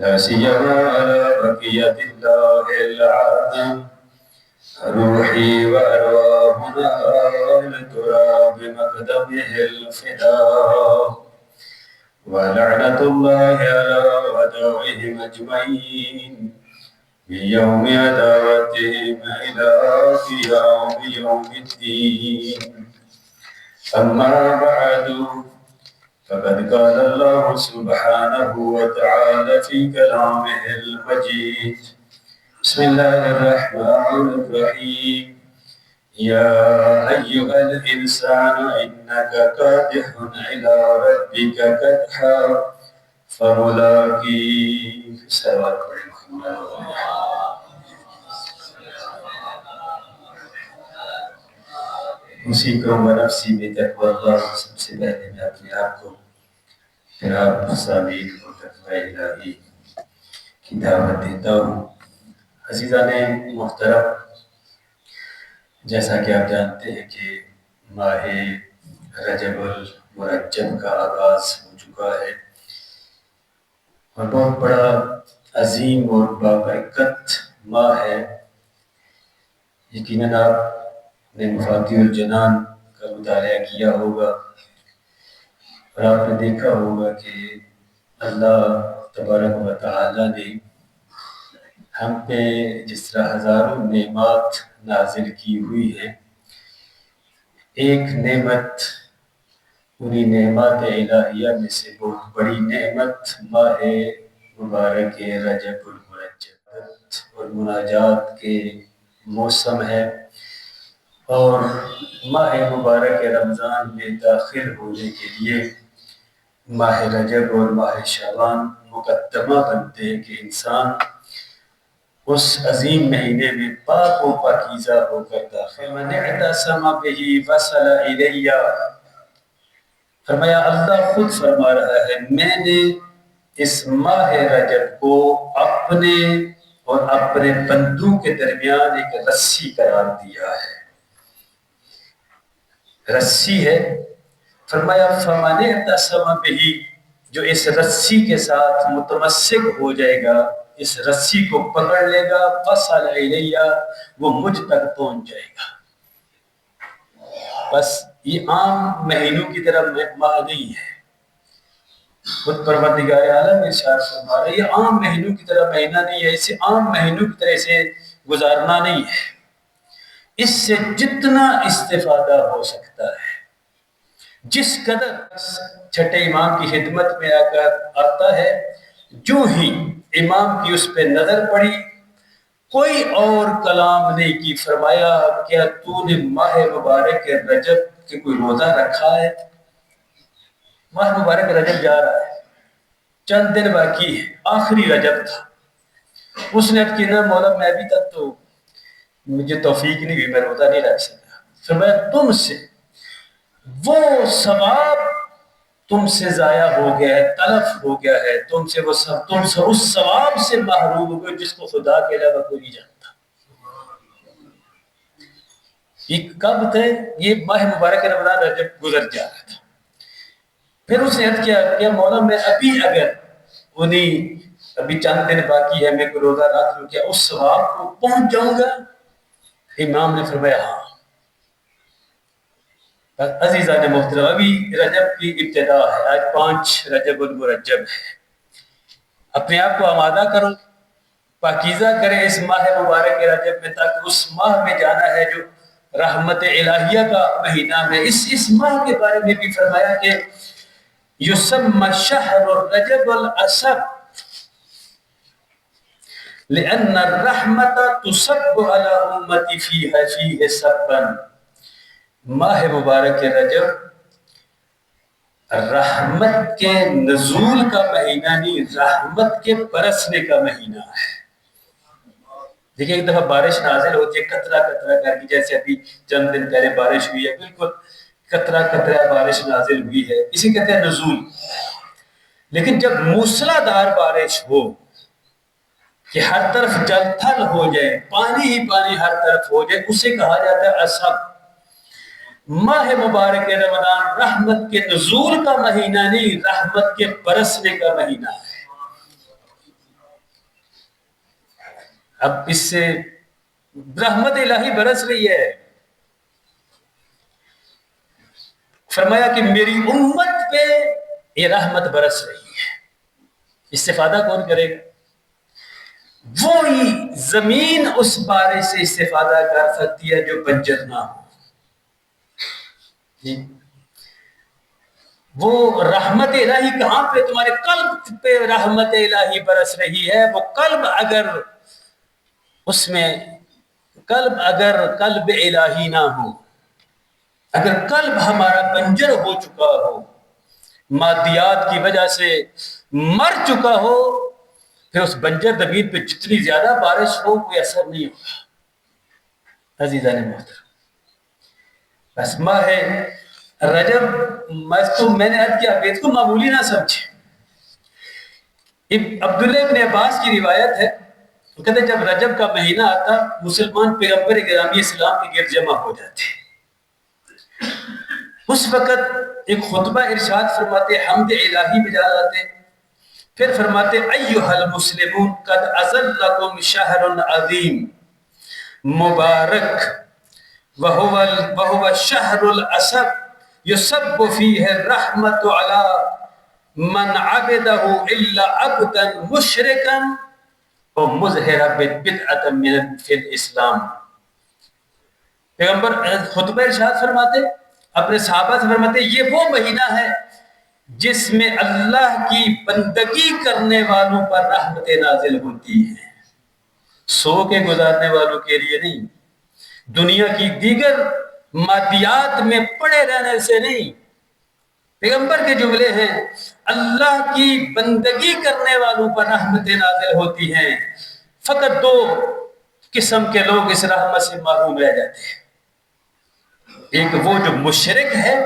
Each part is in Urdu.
لا سيما على بقية الله العظيم روحي وأرواحنا لتراب مقدمه الفداء ولعنة الله على عدوهم أجمعين من يوم عداوتهم إلى قيام يوم الدين. أما بعد فقد قال الله سبحانه وتعالى في كلامه المجيد: بسم الله الرحمن الرحيم. يا أيها الإنسان إنك كادح إلى ربك كدحا فملاقيه. صلوات الله. اوصیکم ونفسی بتقوی اللہ. سب سے پہلے میں اپنے آپ کو پھر آپ سامعین کو تقوی الہی کی دعوت دیتا ہوں. عزیزان محترم، جیسا کہ آپ جانتے ہیں کہ ماہ رجب المرجب کا آغاز ہو چکا ہے اور بہت بڑا عظیم اور بابرکت ماہ ہے. یقیناً آپ نے مفاتیح الجنان کا مطالعہ کیا ہوگا اور آپ نے دیکھا ہوگا کہ اللہ تبارک و تعالی نے ہم پہ جس طرح ہزاروں نعمات نازل کی ہوئی ہے، ایک نعمت انہی نعمات الہیہ میں سے بہت بڑی نعمت ماہ مبارک رجب المرجب اور مناجات کے موسم ہے. اور ماہ مبارک رمضان میں داخل ہونے کے لیے ماہ رجب اور ماہ شعبان مقدمہ بنتے ہیں کہ انسان اس عظیم مہینے میں پاک و پاکیزہ ہو کر داخل. من اعتصم به وصل الی، فرمایا اللہ خود فرما رہا ہے میں نے اس ماہ رجب کو اپنے اور اپنے بندوں کے درمیان ایک رسی قرار دیا ہے. رسی ہے. فرمایا فمن اعتصم به، جو اس رسی کے ساتھ متمسک ہو جائے گا، اس رسی کو پکڑ لے گا، وصل الیہ، وہ مجھ تک پہنچ جائے گا. بس یہ عام مہینوں کی طرح ماہ نہیں ہے. خود پروردگار عالم ارشاد فرما رہا ہے یہ عام مہینوں کی طرح مہینہ نہیں ہے، اسے عام مہینوں کی طرح اسے گزارنا نہیں ہے. اس سے جتنا استفادہ ہو سکتا ہے، جس قدر چھٹے امام کی خدمت میں آتا ہے، جو ہی امام کی اس پہ نظر پڑی کوئی اور کلام نہیں کی. فرمایا کیا تو نے ماہ مبارک رجب کے کوئی روزہ رکھا ہے؟ ماہ مبارک رجب جا رہا ہے، چند دن باقی ہے، آخری رجب تھا. اس نے کہ نا مولا میں ابھی تک تو مجھے توفیق نہیں ہوئی، میں روزہ نہیں رکھ سکا. فرمایا تم سے وہ ثواب تم سے ضائع ہو گیا ہے، تلف ہو گیا ہے، تم سے اس ثواب سے محروم ہو گئے جس کو خدا کے علاوہ کوئی نہیں جانتا. یہ کب تھے؟ یہ ماہ مبارک رمضان رجب گزر جا رہا تھا. پھر اس نے عرض کیا کہ مولا میں ابھی چند دن باقی ہے، میں کوئی روزہ رکھ لوں، کیا اس ثواب کو پہنچ جاؤں گا؟ امام نے فرمایا ہاں. عزیزان محترم، ابھی رجب کی ابتدا ہے، آج 5 رجب المرجب ہے. اپنے آپ کو آمادہ کرو، پاکیزہ کریں اس ماہ مبارک رجب میں، تاکہ اس ماہ میں جانا ہے جو رحمت الہیہ کا مہینہ ہے. اس ماہ کے بارے میں بھی فرمایا کہ یسمى شہر الرجب الاسب لأن الرحمت تصب على امتی فیہ سبا. ماہ مبارک رجب رحمت کے نزول کا مہینہ نہیں، رحمت کے برسنے کا مہینہ ہے. دیکھیں ایک دفعہ بارش نازل ہوتی ہے قطرہ قطرہ کر کے، جیسے ابھی چند دن پہلے بارش ہوئی ہے، بالکل قطرہ قطرہ بارش نازل ہوئی ہے، اسی کہتے ہیں نزول. لیکن جب موسلا دھار بارش ہو کہ ہر طرف جل تھل ہو جائے، پانی ہی پانی ہر طرف ہو جائے، اسے کہا جاتا ہے اسب. ماہ مبارک رمضان رحمت کے نزول کا مہینہ نہیں، رحمت کے برسنے کا مہینہ ہے. اب اس سے رحمت الہی برس رہی ہے. فرمایا کہ میری امت پہ یہ رحمت برس رہی ہے. استفادہ کون کرے گا؟ وہی زمین اس بارش سے استفادہ کر سکتی ہے جو بنجر نہ ہو. جی وہ رحمت الہی کہاں پہ؟ تمہارے قلب پہ رحمت الہی برس رہی ہے. وہ قلب اگر اس میں اگر قلب الہی نہ ہو، اگر قلب ہمارا بنجر ہو چکا ہو، مادیات کی وجہ سے مر چکا ہو، پھر اس بنجر زمین پہ جتنی زیادہ بارش ہو کوئی اثر نہیں ہوگا. عزیزان محترم، بس ماہ رجب میں نے عرض کیا اس کو معمولی نہ سمجھے. عبداللہ ابن عباس کی روایت ہے، وہ کہتے ہیں جب رجب کا مہینہ آتا مسلمان پیغمبر گرامی اسلام کے گرد جمع ہو جاتے. اس وقت ایک خطبہ ارشاد فرماتے، حمد الہی بجا لاتے، پھر فرماتے ایھا المسلمون قد اظلکم شہر عظیم مبارک وهو الشہر الاسب یصب فیہ الرحمت علی من عبدہ الا عبدا مشرکا ومظہرا بدعۃ فی الاسلام. پیغمبر خطبہ ارشاد فرماتے، اپنے صحابہ سے فرماتے یہ وہ مہینہ ہے جس میں اللہ کی بندگی کرنے والوں پر رحمتیں نازل ہوتی ہیں، سو کے گزارنے والوں کے لیے نہیں، دنیا کی دیگر مادیات میں پڑے رہنے سے نہیں. پیغمبر کے جملے ہیں اللہ کی بندگی کرنے والوں پر رحمتیں نازل ہوتی ہیں. فقط دو قسم کے لوگ اس رحمت سے محروم رہ جاتے ہیں. ایک وہ جو مشرک ہے،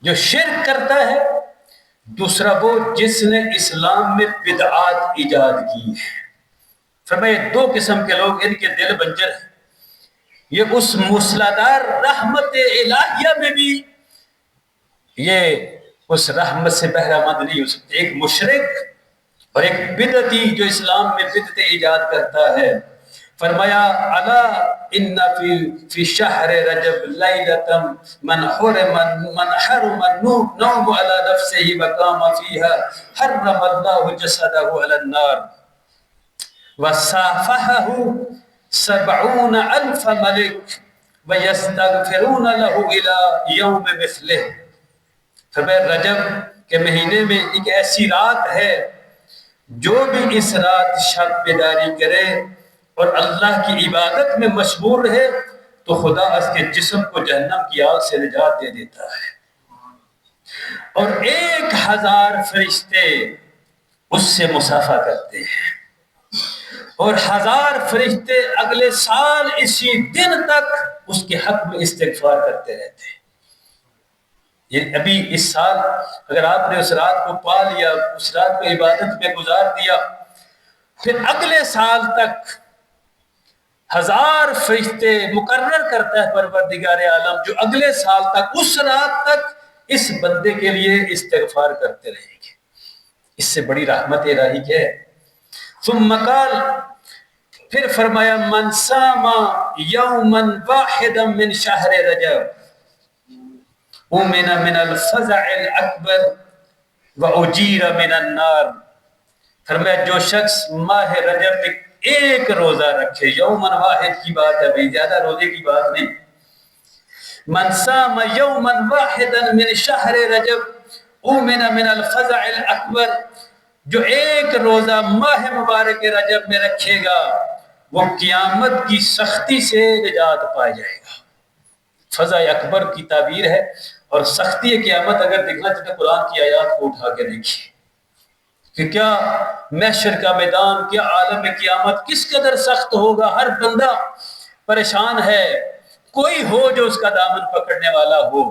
جو شرک کرتا ہے، دوسرا وہ جس نے اسلام میں بدعات ایجاد کی ہے. فرمایا دو قسم کے لوگ ان کے دل بنجر ہیں، یہ اس موسلادھار رحمت الہیہ میں بھی یہ اس رحمت سے بہرہ مند نہیں ہو سکتے. ایک مشرک اور ایک بدعتی جو اسلام میں بدعت ایجاد کرتا ہے. فرمایا الا ان فی شہر رجب لیلۃ من حرم النوم علی نفسہ وقام فیہا حرم اللہ جسدہ علی النار وصافحہ 70,000 ملک ویستغفرون له الی یوم مثلہ. فرمایا رجب کے مہینے میں ایک ایسی رات ہے، جو بھی اس رات شب بیداری کرے اور اللہ کی عبادت میں مشغول رہے تو خدا اس کے جسم کو جہنم کی آگ سے نجات دے دیتا ہے، اور 1000 فرشتے اس سے مصافحہ کرتے ہیں، اور 1000 فرشتے اگلے سال اسی دن تک اس کے حق میں استغفار کرتے رہتے ہیں. یہ ابھی اس سال اگر آپ نے اس رات کو پا لیا، اس رات کو عبادت میں گزار دیا، پھر اگلے سال تک 1000 فرشتے مقرر کرتا ہے پروردگار عالم جو اگلے سال تک اس رات تک اس بندے کے لیے استغفار کرتے رہیں گے. اس سے بڑی رحمت الہی کیا ہے؟ ثم قال، پھر فرمایا من صام یوما واحدا من شہر رجب امن من الفزع الاکبر واجیر من النار. فرمایا جو شخص ماہ رجب میں ایک روزہ رکھے، یومن واحد کی بات ہے بھائی، زیادہ روزے کی بات نہیں. من صام یوما واحدا من شہر رجب امن من الفزع الاکبر، جو ایک روزہ ماہ مبارک رجب میں رکھے گا وہ قیامت کی سختی سے نجات پائے جائے گا. فزع اکبر کی تعبیر ہے، اور سختی قیامت اگر دیکھنا چاہتے قرآن کی آیات کو اٹھا کے دیکھیے کہ کیا محشر کا میدان، کیا عالم قیامت کس قدر سخت ہوگا. ہر بندہ پریشان ہے، کوئی ہو جو اس کا دامن پکڑنے والا ہو،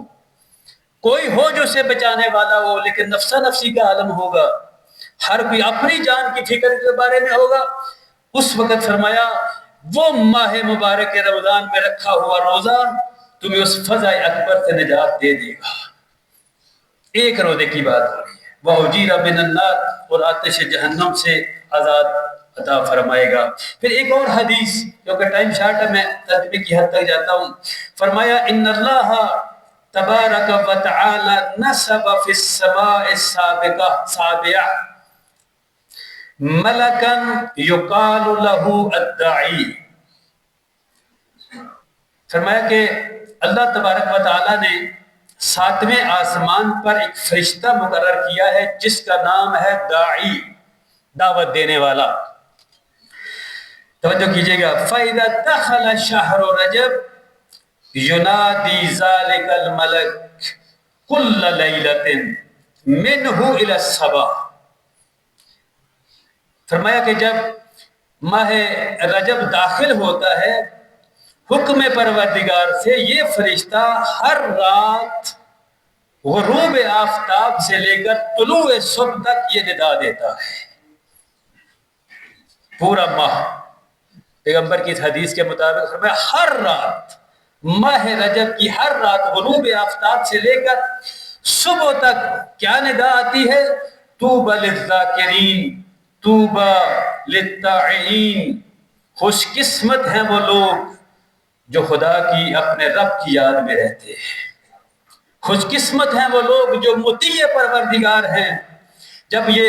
کوئی ہو جو اسے بچانے والا ہو، لیکن نفسا نفسی کا عالم ہوگا، ہر کوئی اپنی جان کی فکر کے بارے میں ہوگا. اس وقت فرمایا وہ ماہ مبارک رمضان میں رکھا ہوا روزہ تمہیں اس فزع اکبر سے نجات دے دے گا. ایک روزے کی بات ہو رہی ہے. وَأُجِيرَ مِنَ النَّارِ، اور آتش جہنم سے عطا فرمائے گا۔ پھر ایک اور حدیث، کیونکہ ٹائم شارٹ ہے میں ترجمے کی حد تک جاتا ہوں، فرمایا ان اللہ تبارک و تعالی نصب فی السماء السابعہ ملکا یقال له الداعی۔ فرمایا کہ اللہ تبارک و تعالی نے 7ویں آسمان پر ایک فرشتہ مقرر کیا ہے جس کا نام ہے داعی، دعوت دینے والا۔ توجہ کیجئے گا، فَإِذَا دَخَلَ شَهْرُ رَجَبَ يُنَادِي ذَلِكَ الْمَلَكُ كُلَّ لَيْلَةٍ مِنْهُ إِلَى الصَّبَاحِ۔ فرمایا کہ جب ماہ رجب داخل ہوتا ہے، حکم پروردگار سے یہ فرشتہ ہر رات غروب آفتاب سے لے کر طلوع صبح تک یہ ندا دیتا ہے، پورا ماہ۔ پیغمبر کی اس حدیث کے مطابق فرمایا ہر رات، ماہ رجب کی ہر رات غروب آفتاب سے لے کر صبح تک کیا ندا آتی ہے؟ طوبی للذاکرین طوبی للطاعین، خوش قسمت ہیں وہ لوگ جو خدا کی اپنے رب کی یاد میں رہتے ہیں، خوش قسمت ہیں وہ لوگ جو مطیع پروردگار ہیں۔ جب یہ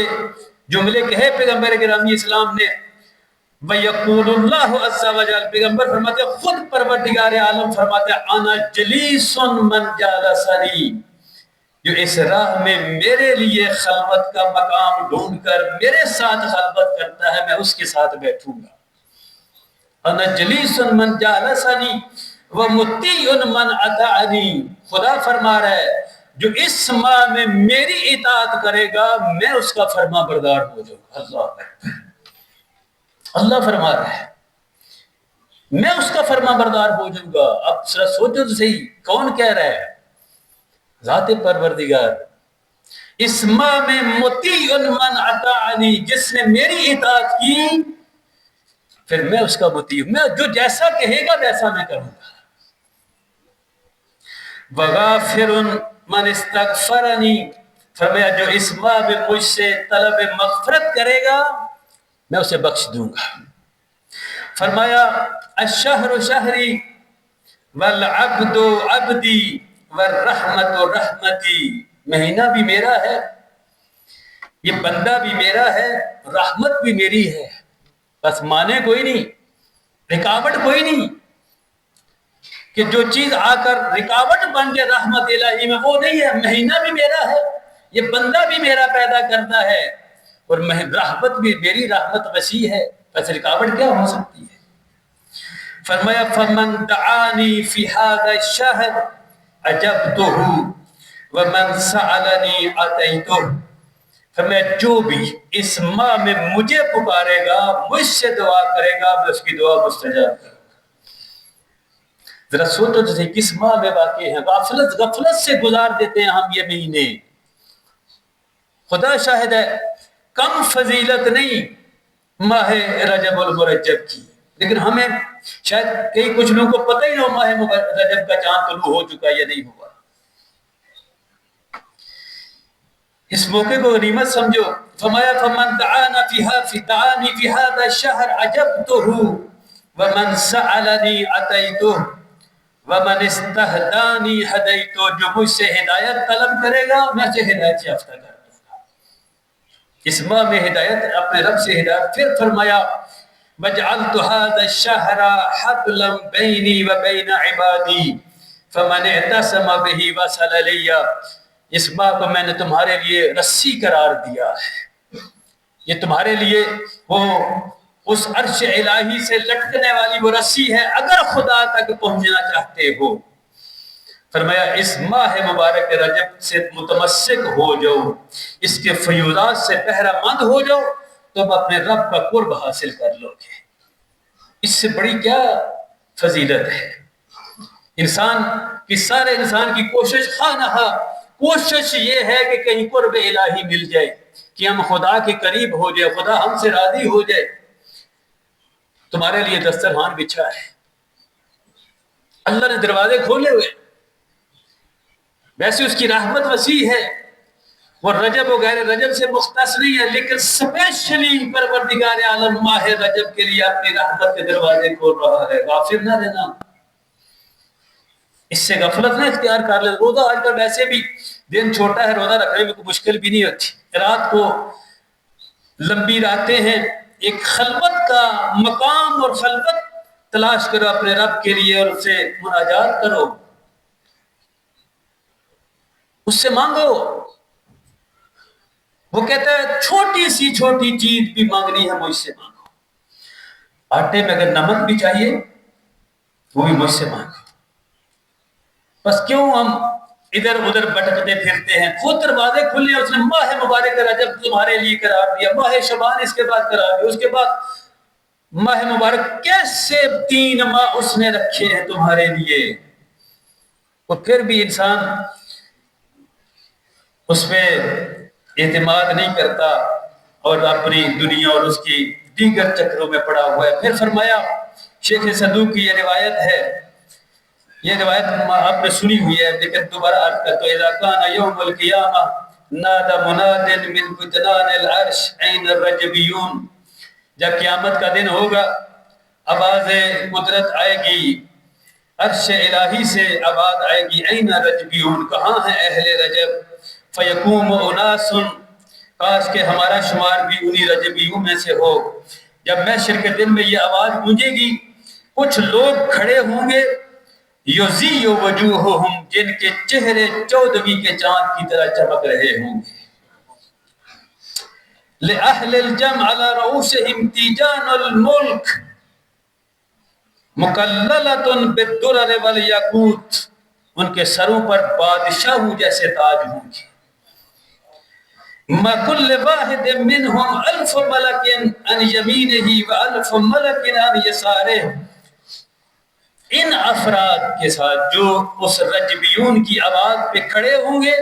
جملے کہے پیغمبر گرامی اسلام نے، وَيَقُولُ اللَّهُ عَزَّ وَجَلَّ، پیغمبر فرماتے ہیں خود پروردگار عالم فرماتے ہیں انا جلیس من جالسنی، جو اس راہ میں میرے لیے خلوت کا مقام ڈھونڈ کر میرے ساتھ خلوت کرتا ہے، میں اس کے ساتھ بیٹھوں گا۔ انا جلیس من جالسنی ومطیع من اطاعنی، خدا فرما رہا ہے جو اس ماہ میں میری اطاعت کرے گا میں اس کا فرما بردار ہو جاؤں گا۔ اللہ اکبر، اللہ فرما رہا ہے میں اس کا فرما بردار ہو جاؤں گا۔ اب ذرا سوچو تو صحیح، کون کہہ رہا ہے؟ ذات پروردگار۔ اس ماہ میں مطیع من اطاعنی، جس نے میری اطاعت کی پھر میں اس کا مطیع، میں جو جیسا کہے گا ویسا میں کروں گا۔ وغافر من استغفرنی، فرمایا جو اس ماہ میں مجھ سے طلب مغفرت کرے گا میں اسے بخش دوں گا۔ فرمایا الشہر شہری والعبد عبدی والرحمت رحمتی، مہینہ بھی میرا ہے، یہ بندہ بھی میرا ہے، رحمت بھی میری ہے، بس مانے کوئی نہیں، رکاوٹ کوئی نہیں کہ جو چیز آ کر رکاوٹ بن جائے رحمت الہی میں، وہ نہیں ہے۔ مہینہ بھی میرا ہے، یہ بندہ بھی میرا پیدا کرتا ہے، اور رحمت بھی میری، رحمت وسیع ہے، بس رکاوٹ کیا ہو سکتی ہے؟ فرمایا فمن دعانی فی ھذا الشہر اجبتہ ومن سألنی اعطیتہ، فرمایا جو بھی اس ماہ میں مجھے پکارے گا، مجھ سے دعا کرے گا، میں اس کی دعا مستجاب کروں گا۔ ذرا سوچو جیسے کس ماہ میں واقع ہیں، غفلت سے گزار دیتے ہیں ہم یہ مہینے۔ خدا شاہد ہے کم فضیلت نہیں ماہ رجب المرجب کی، لیکن ہمیں شاید کچھ لوگوں کو پتہ ہی نہ ہو ماہ رجب کا چاند طلوع ہو چکا یا نہیں ہوا۔ اس موقع کو غنیمت سمجھو۔ فرمایا فمن دعانی فی ھذا الشہر اجبتہ ومن سألنی اعطیتہ ومن استہدانی ہدیتہ، جو مجھ سے ہدایت طلب کرے گا میں اسے ہدایت یافتہ کر دوں گا۔ اس ماہ میں ہدایت اپنے رب سے ہدایت۔ پھر فرمایا وجعلت هذا الشهر حبلا بینی وبین عبادی فمن اعتصم به وصل الی، اس ماہ کو میں نے تمہارے لیے رسی قرار دیا ہے، یہ تمہارے لیے وہ اس عرش الہی سے لٹکنے والی وہ رسی ہے اگر خدا تک پہنچنا چاہتے ہو۔ فرمایا اس ماہ مبارک رجب سے متمسک ہو جاؤ، اس کے فیوضات سے بہرہ مند ہو جاؤ، تم اپنے رب کا قرب حاصل کر لو گے۔ اس سے بڑی کیا فضیلت ہے؟ سارے انسان کی کوشش خواہ کوشش یہ ہے کہ کہیں قرب الہی مل جائے، کہ ہم خدا کے قریب ہو جائے، خدا ہم سے راضی ہو جائے۔ تمہارے لیے دسترخوان بچھا ہے، اللہ نے دروازے کھولے ہوئے، ویسے اس کی رحمت وسیع ہے، وہ رجب و غیر رجب سے مختص نہیں ہے، لیکن سپیشلی پروردگار عالم ماہ رجب کے لیے اپنی رحمت کے دروازے کھول رہا ہے. غافل نہ رہنا، اس سے غفلت نہ اختیار کر لے. روزہ آج کل ویسے بھی دن چھوٹا ہے، روزہ رکھنے میں کوئی مشکل بھی نہیں ہوتی. رات کو لمبی راتیں ہیں، ایک خلوت کا مقام اور خلوت تلاش کرو اپنے رب کے لیے اور اس سے مناجات کرو، اس سے مانگو. وہ کہتا ہے چھوٹی سی چھوٹی چیز بھی مانگنی ہے مجھ سے مانگو. آٹے میں اگر نمک بھی چاہیے وہ بھی مجھ سے مانگو. بس کیوں ہم ادھر ادھر بھٹکتے پھرتے ہیں؟ خود دروازے کھلے ہیں، اس نے ماہ مبارک رجب تمہارے لیے قرار دیا، ماہ شعبان اس کے بعد قرار دیا، اس کے بعد ماہ مبارک. کیسے 3 ماہ اس نے رکھے ہیں تمہارے لیے، اور پھر بھی انسان اس پہ اعتماد نہیں کرتا اور اپنی دنیا اور اس کی دیگر چکروں میں پڑا ہوا ہے. پھر فرمایا، شیخ صدوق کی یہ روایت ہے، یہ روایت آپ نے سنی ہوئی ہے لیکن دوبارہ عرض کرتا ہوں. اذا کان یوم القیامہ نادى مناد من جنان العرش این الرجبیون. جب قیامت کا دن ہوگا آواز قدرت آئے گی، عرش الہی سے آواز آئے گی، این الرجبیون، کہاں ہیں اہل رجب؟ فیقوم اناس، کاش کہ ہمارا شمار بھی انہی رجبیوں میں سے ہو. جب محشر کے دن میں یہ آواز گونجے گی، کچھ لوگ کھڑے ہوں گے، یضیء وجوہہم، جن کے چہرے 14ویں کے چاند کی طرح چمک رہے ہوں گے. لأہل الجمع على رؤوسہم تیجان الملک مکللۃ بالدرر والیاقوت، ان کے سروں پر بادشاہوں جیسے تاج ہوں گے. ما کل واحد منہم 1000 ملک عن یمینہ و1000 ملک عن یسارہ. ان افراد کے ساتھ جو اس رجبیون کی آواز پہ کھڑے ہوں گے،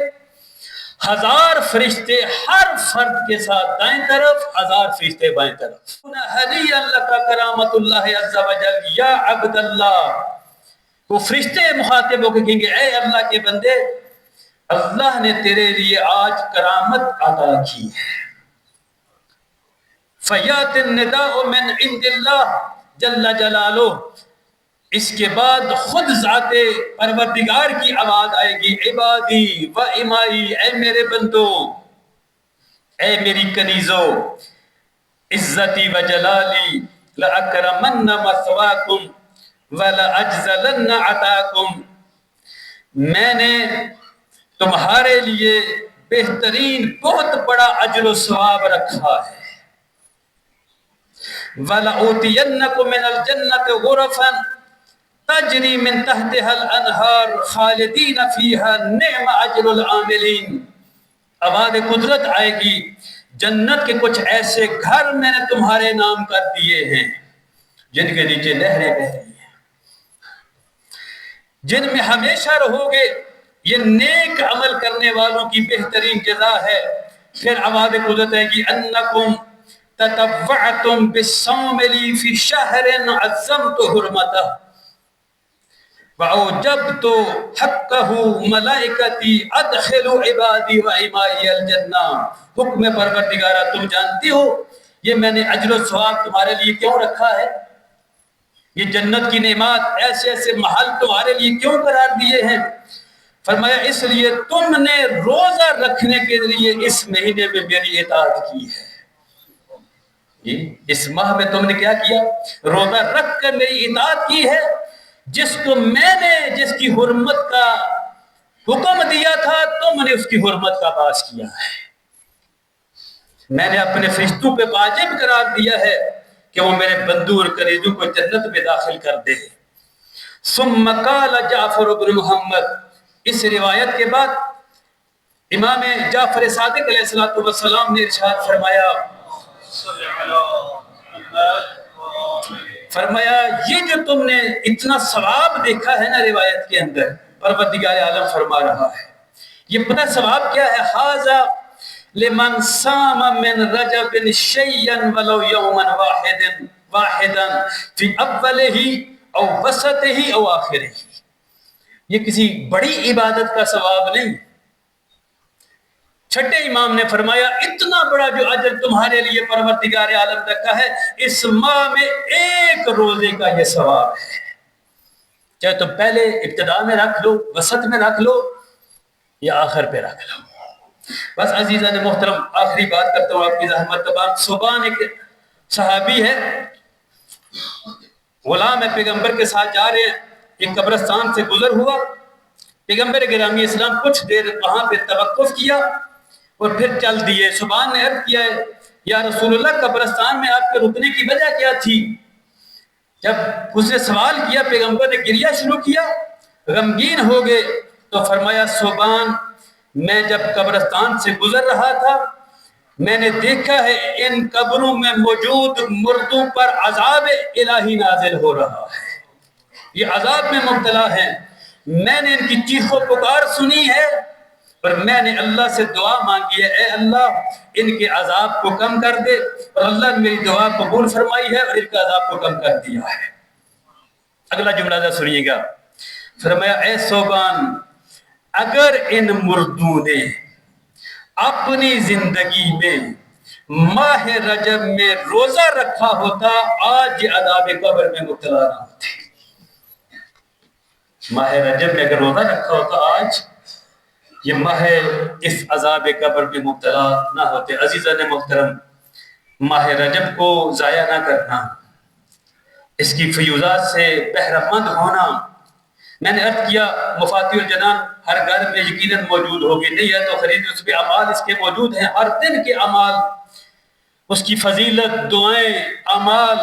1000 فرشتے ہر فرد کے ساتھ دائیں طرف، 1000 فرشتے بائیں طرف. حلیٰ لک کرامت اللہ عز وجل یا عبد اللہ. وہ فرشتے مخاطب ہو کے کہیں گے، اے اللہ کے بندے، اللہ نے تیرے لیے آج کرامت عطا کی ہے. فیات النداء من عند اللہ جل جلالہ. اس کے بعد خود ذات پروردگار کی آواز آئے گی، عبادی و امائی، اے میرے بندو، اے میری کنیزو، عزتی و جلالی لأکرمن مثواکم ولأجزلن عطاکم. میں نے تمہارے لیے بہترین بہت بڑا اجر و ثواب رکھا ہے. وَلَأُوتِيَنَّكُم مِّنَ الْجَنَّةِ غُرَفًا تجری من تحتها الانہار خالدین فیہا نعم اجر العاملین. آواز قدرت آئے گی، جنت کے کچھ ایسے گھر میں نے تمہارے نام کر دیے ہیں جن کے نیچے نہریں بہ رہی ہیں، جن میں ہمیشہ رہو گے. یہ نیک عمل کرنے والوں کی بہترین جزا ہے. پھر آواز قدرت ہے کہ انکم تطوعتم بالصوم لی فی شہر عظمت حرمتہ وَأَوْجَبْتُ حَقَّهُ مَلَائِكَتِي أَدْخِلُ عِبَادِي وَإِمَائِيَ الْجَنَّةِ. حکم پروردگارہ، تم جانتی ہو یہ میں نے اجر و ثواب تمہارے لیے کیوں رکھا ہے؟ یہ جنت کی نعمات، ایسے ایسے محل تمہارے لیے کیوں قرار دیے ہیں؟ فرمایا اس لیے تم نے روزہ رکھنے کے لیے اس مہینے میں میری اطاعت کی ہے. اس ماہ میں تم نے کیا کیا؟ روزہ رکھ کر میری اطاعت کی ہے. جس کو میں نے جس کی حرمت کا حکم دیا تھا، تم نے اس کی حرمت کا باعث کیا ہے. میں نے اپنے فرشتوں پہ واجب قرار دیا ہے کہ وہ میرے بندوں اور کنیزوں کو جنت میں داخل کر دے. ثم قال جعفر بن محمد. اس روایت کے بعد امام جعفر صادق علیہ السلام نے ارشاد فرمایا یہ جو تم نے اتنا ثواب دیکھا ہے نا روایت کے اندر، پروردگار عالم فرما رہا ہے، یہ پتہ ثواب کیا ہے؟ ھذا لمن صام من رجب شیئا ولو یوما واحدا فی اولہ او وسطہ او آخرہ. یہ کسی بڑی عبادت کا ثواب نہیں، چھٹے امام نے فرمایا اتنا بڑا جو اجر تمہارے لیے پروردگار عالم رکھا ہے، اس ماہ میں ایک روزے کا یہ ثواب ہے، چاہے تم پہلے ابتدا میں رکھ لو، وسط میں رکھ لو یا آخر پہ رکھ لو۔ بس عزیزان محترم، آخری بات کرتا ہوں آپ کی زحمت کا بعد۔ صوبان ایک صحابی ہے، غلام ہے، پیغمبر کے ساتھ جا رہے ہیں، ایک قبرستان سے گزر ہوا، پیغمبر گرامی اسلام کچھ دیر وہاں پہ توقف کیا اور پھر چل دیے۔ صوبان نے عرض کیا ہے یا رسول اللہ، قبرستان میں آپ کے رکنے کی وجہ کیا تھی؟ جب اس نے سوال کیا، پیغمبر نے گریہ شروع کیا، غمگین ہو گئے، تو فرمایا صوبان، میں جب قبرستان سے گزر رہا تھا، میں نے دیکھا ہے ان قبروں میں موجود مردوں پر عذاب الہی نازل ہو رہا ہے، یہ عذاب میں مبتلا ہیں، میں نے ان کی چیخ و پکار سنی ہے اور میں نے اللہ سے دعا مانگی ہے، اے اللہ ان کے عذاب کو کم کر دے، اور اللہ نے میری دعا قبول فرمائی ہے اور ان کا عذاب کو کم کر دیا ہے۔ اگلا جملہ ذرا سنیے گا، فرمایا اے صوبان، اگر ان مردوں نے اپنی زندگی میں ماہ رجب میں روزہ رکھا ہوتا، آج یہ عذاب قبر میں مبتلا نہ ہوتے۔ ماہ رجب میں اگر روزہ رکھا ہوتا، آج یہ ماہ اس عذاب قبر میں مبتلا نہ ہوتے۔ عزیزان محترم، ماہ رجب کو ضائع نہ کرنا، اس کی فیوضات سے بہرہ مند ہونا۔ میں نے عرض کیا مفاتیح الجنان ہر گھر میں یقیناً موجود ہوگی، نہیں ہے تو خرید، اس پہ اعمال اس کے موجود ہیں، ہر دن کے اعمال، اس کی فضیلت، دعائیں، اعمال،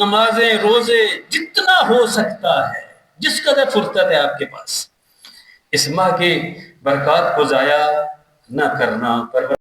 نمازیں، روزے، جتنا ہو سکتا ہے، جس قدر فرصت ہے آپ کے پاس، اس ماہ کے برکات کو ضائع نہ کرنا۔